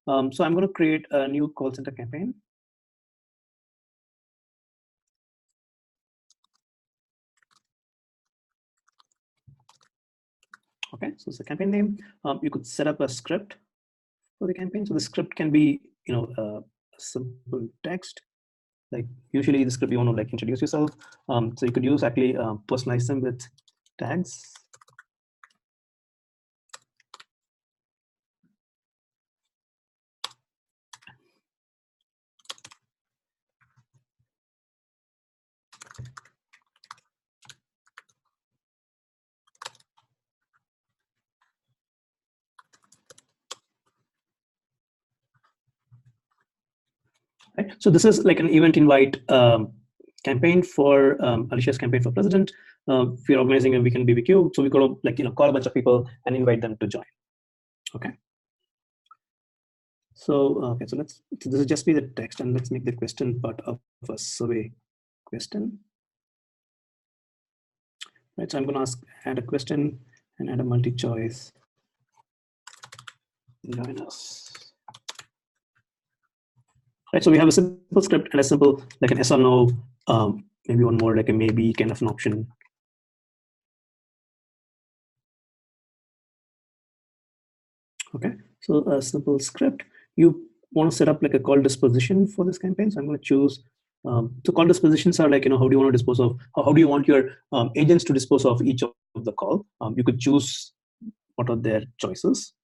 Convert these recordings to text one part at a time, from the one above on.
So I'm going to create a new call center campaign. Okay, so it's the campaign name. You could set up a script for the campaign. So the script can be, a simple text. Like usually the script you want to like introduce yourself. So you could use actually personalize them with tags. Right. So this is like an event invite campaign for Alicia's campaign for president. If you're organizing a weekend BBQ, so we got to call a bunch of people and invite them to join. Okay. So so this will just be the text, and let's make the question part of a survey question. Right. So I'm going to add a question and add a multi-choice. Join us. Right, so we have a simple script and a simple like an yes or no, maybe one more like a maybe kind of an option. Okay, so a simple script. You want to set up like a call disposition for this campaign. So I'm going to choose. So call dispositions are like, how do you want to dispose of? How do you want your agents to dispose of each of the call? You could choose what are their choices.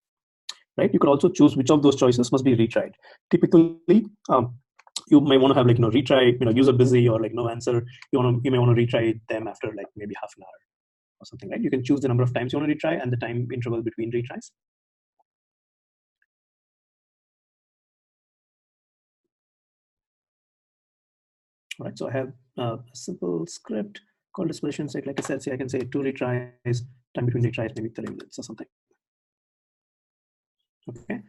Right, you could also choose which of those choices must be retried. Typically, you may want to have like retry, user busy or like no answer. You may want to retry them after like maybe half an hour or something. Right, you can choose the number of times you want to retry and the time interval between retries. All right, so I have a simple script called disposition set. Like I said, I can say 2 retries, time between retries maybe 30 minutes or something. Okay.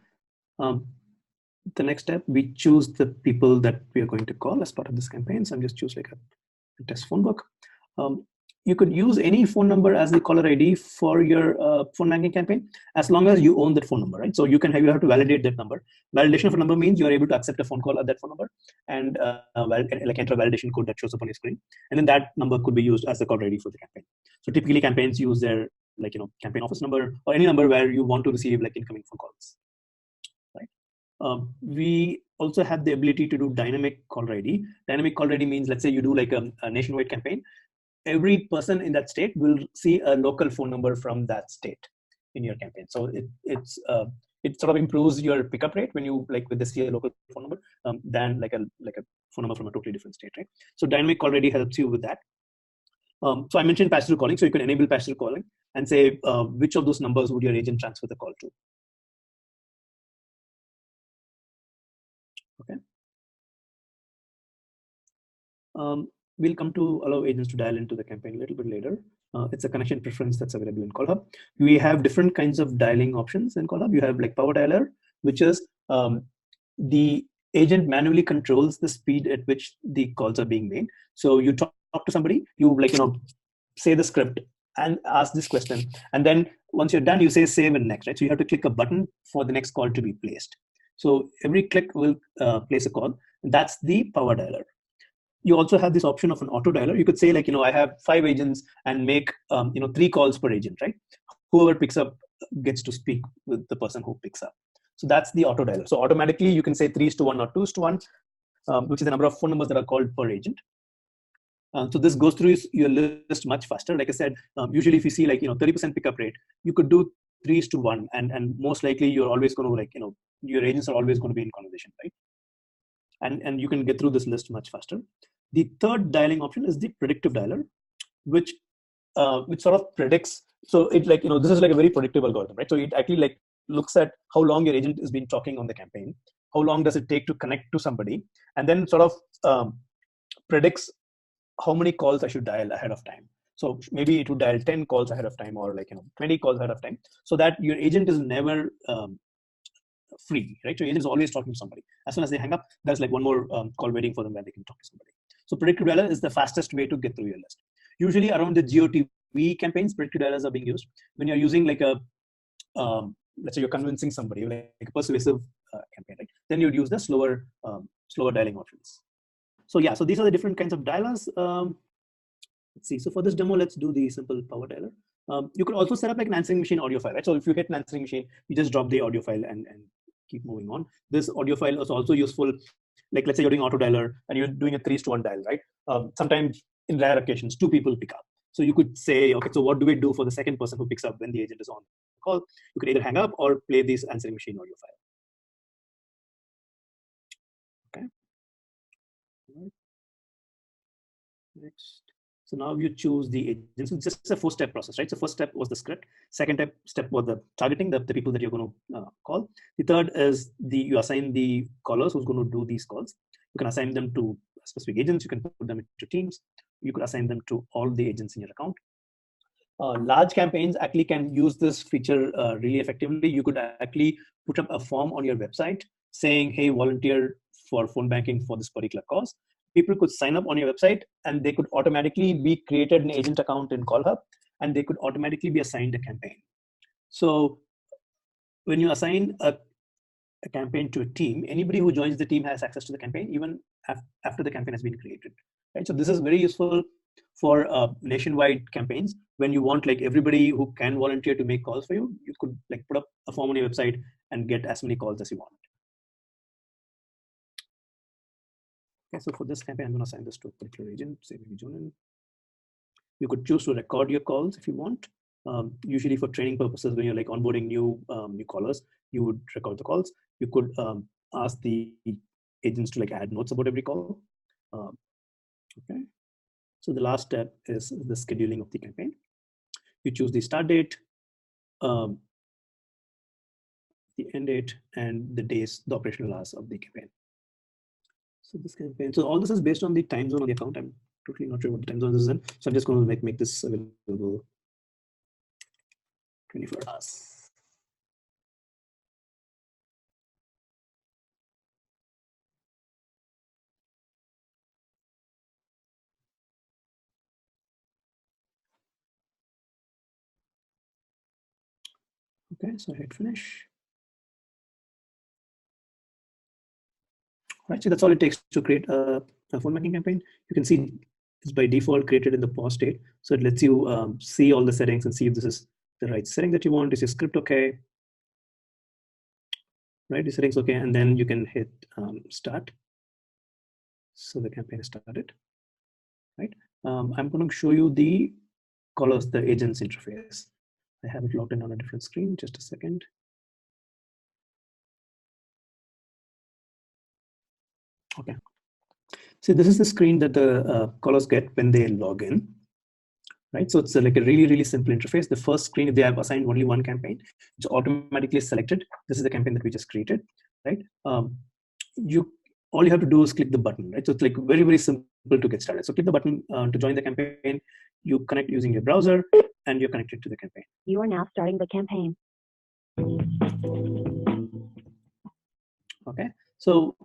The next step, we choose the people that we are going to call as part of this campaign. So I'm just choose like a test phone book. You could use any phone number as the caller ID for your phone banking campaign, as long as you own that phone number, right? So you have to validate that number. Validation of a number means you are able to accept a phone call at that phone number and like enter a validation code that shows up on your screen, and then that number could be used as the caller ID for the campaign. So typically campaigns use their campaign office number or any number where you want to receive like incoming phone calls. We also have the ability to do dynamic caller ID. Dynamic caller ID means, let's say you do like a nationwide campaign. Every person in that state will see a local phone number from that state in your campaign. So it sort of improves your pickup rate when you with the see a local phone number than like a phone number from a totally different state, right? So dynamic caller ID helps you with that. So I mentioned pass-through calling, so you can enable pass-through calling and say which of those numbers would your agent transfer the call to. Okay. We'll come to allow agents to dial into the campaign a little bit later. It's a connection preference that's available in CallHub. We have different kinds of dialing options in CallHub. You have like power dialer, which is the agent manually controls the speed at which the calls are being made. So you talk to somebody, you say the script and ask this question, and then once you're done, you say save and next, right? So you have to click a button for the next call to be placed. So every click will place a call. That's the power dialer. You also have this option of an auto dialer. You could say I have 5 agents and make 3 calls per agent, right? Whoever picks up gets to speak with the person who picks up. So that's the auto dialer. So automatically you can say 3:1 or 2:1, which is the number of phone numbers that are called per agent. So this goes through your list much faster. Like I said, usually if you see 30% pickup rate, you could do 3:1, and most likely you're always going to your agents are always going to be in conversation, right? And you can get through this list much faster. The third dialing option is the predictive dialer, which sort of predicts. So it this is like a very predictive algorithm, right? So it actually looks at how long your agent has been talking on the campaign, how long does it take to connect to somebody, and then sort of predicts how many calls I should dial ahead of time. So maybe it would dial 10 calls ahead of time, or 20 calls ahead of time, so that your agent is never free, right? So your agent is always talking to somebody. As soon as they hang up, there's one more call waiting for them where they can talk to somebody. So predictive dialer is the fastest way to get through your list. Usually around the GOTV campaigns, predictive dialers are being used when you're using let's say you're convincing somebody, like a persuasive campaign. then you'd use the slower dialing options. So yeah, so these are the different kinds of dialers. Let's see. So for this demo, let's do the simple power dialer. You could also set up like an answering machine audio file, right? So if you hit an answering machine, you just drop the audio file and keep moving on. This audio file is also useful. Like let's say you're doing auto dialer and you're doing a 3:1 dial, right? Sometimes in rare occasions, 2 people pick up. So you could say, okay, so what do we do for the second person who picks up when the agent is on the call? You could either hang up or play this answering machine audio file. Okay. All right. Next. So now you choose the agent. So it's just a 4-step process, right? So first step was the script. Second step was the targeting, the people that you're going to call. The third is you assign the callers who's going to do these calls. You can assign them to specific agents. You can put them into teams. You could assign them to all the agents in your account. Large campaigns actually can use this feature really effectively. You could actually put up a form on your website saying, hey, volunteer for phone banking for this particular cause. People could sign up on your website and they could automatically be created an agent account in CallHub and they could automatically be assigned a campaign. So when you assign a campaign to a team, anybody who joins the team has access to the campaign even after the campaign has been created. Right? So this is very useful for nationwide campaigns. When you want like everybody who can volunteer to make calls for you, you could like put up a form on your website and get as many calls as you want. Okay, so for this campaign, I'm going to assign this to a particular agent, say maybe Jonan. You could choose to record your calls if you want. Usually for training purposes, when you're like onboarding new callers, you would record the calls. You could ask the agents to like add notes about every call. Okay. So the last step is the scheduling of the campaign. You choose the start date, the end date, and the days, the operational hours of the campaign. So this campaign, so all this is based on the time zone on the account. I'm totally not sure what the time zone this is in. So I'm just going to make this available 24 hours. Okay, so I hit finish. Right, so that's all it takes to create a phone banking campaign. You can see it's by default created in the pause state. So it lets you see all the settings and see if this is the right setting that you want. Is your script okay? Right, the settings okay, and then you can hit start. So the campaign is started. Right, I'm going to show you the callers, the agents interface. I have it logged in on a different screen. Just a second. Okay. So this is the screen that the callers get when they log in. Right, so it's like a really simple interface. The first screen, if they have assigned only one campaign, it's automatically selected. This is the campaign that we just created, right? All you have to do is click the button, right? So it's like very simple to get started. So click the button to join the campaign. You connect using your browser, and you're connected to the campaign. You are now starting the campaign. Okay, so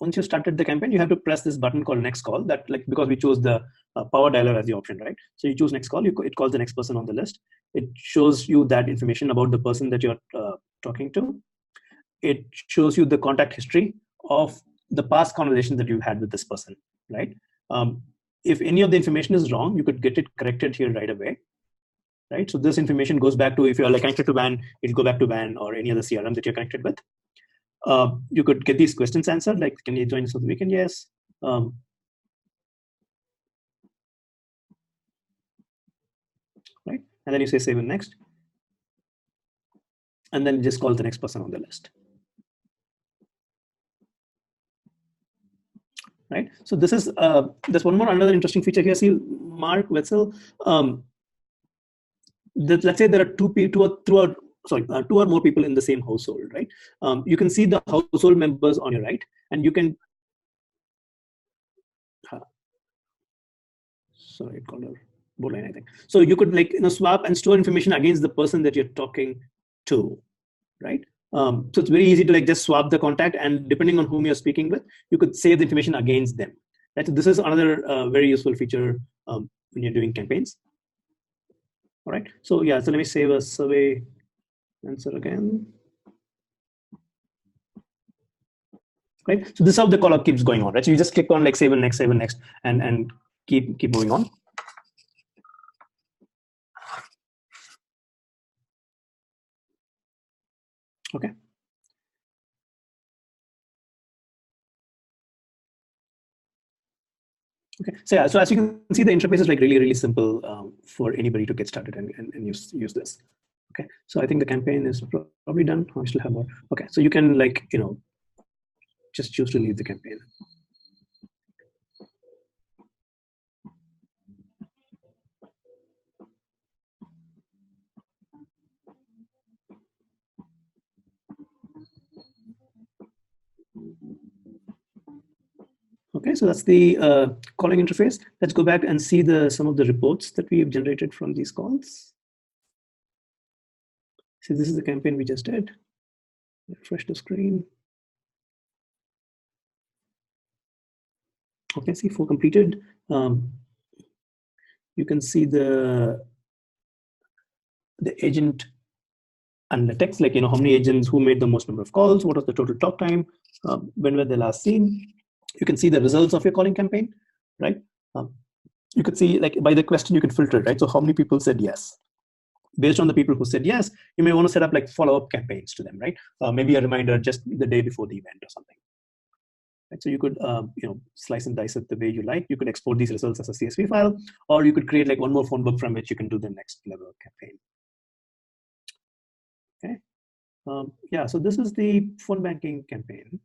once you started the campaign, you have to press this button called next call. That like because we chose the power dialer as the option, right? So you choose next call. It calls the next person on the list. It shows you that information about the person that you're talking to. It shows you the contact history of the past conversation that you had with this person, right? If any of the information is wrong, you could get it corrected here right away, right? So this information goes back to, if you're like connected to WAN, it'll go back to WAN or any other CRM that you're connected with. You could get these questions answered, like, can you join us for the weekend? Yes. Right, and then you say save and next, and then just call the next person on the list. Right, so this is there's another interesting feature here. See, Mark Wetzel, let's say there are two or more people in the same household, right? You can see the household members on your right, and you can sorry, it called a borderline, I think. So you could like swap and store information against the person that you're talking to, right? So it's very easy to like just swap the contact, and depending on whom you're speaking with, you could save the information against them. Right? So this is another very useful feature when you're doing campaigns. All right. So yeah, so let me save a survey answer again. right? So this is how the call up keeps going on, right? So you just click on like save and next, and keep moving on. Okay. Okay. So yeah, so as you can see, the interface is like really simple for anybody to get started and use this. Okay. So I think the campaign is probably done. Oh, we still have more. Okay. So you can like just choose to leave the campaign. Okay, so that's the calling interface. Let's go back and see some of the reports that we have generated from these calls. See, this is the campaign we just did. Refresh the screen. Okay, see, for completed, you can see the agent analytics, like how many agents, who made the most number of calls, what was the total talk time, when were they last seen. You can see the results of your calling campaign, right? You could see, like, by the question you can filter, right? So how many people said yes? Based on the people who said yes, you may want to set up like follow-up campaigns to them, right? Maybe a reminder just the day before the event or something. Right? So you could slice and dice it the way you like. You could export these results as a CSV file, or you could create like one more phone book from which you can do the next level campaign. Okay. Yeah, so this is the phone banking campaign.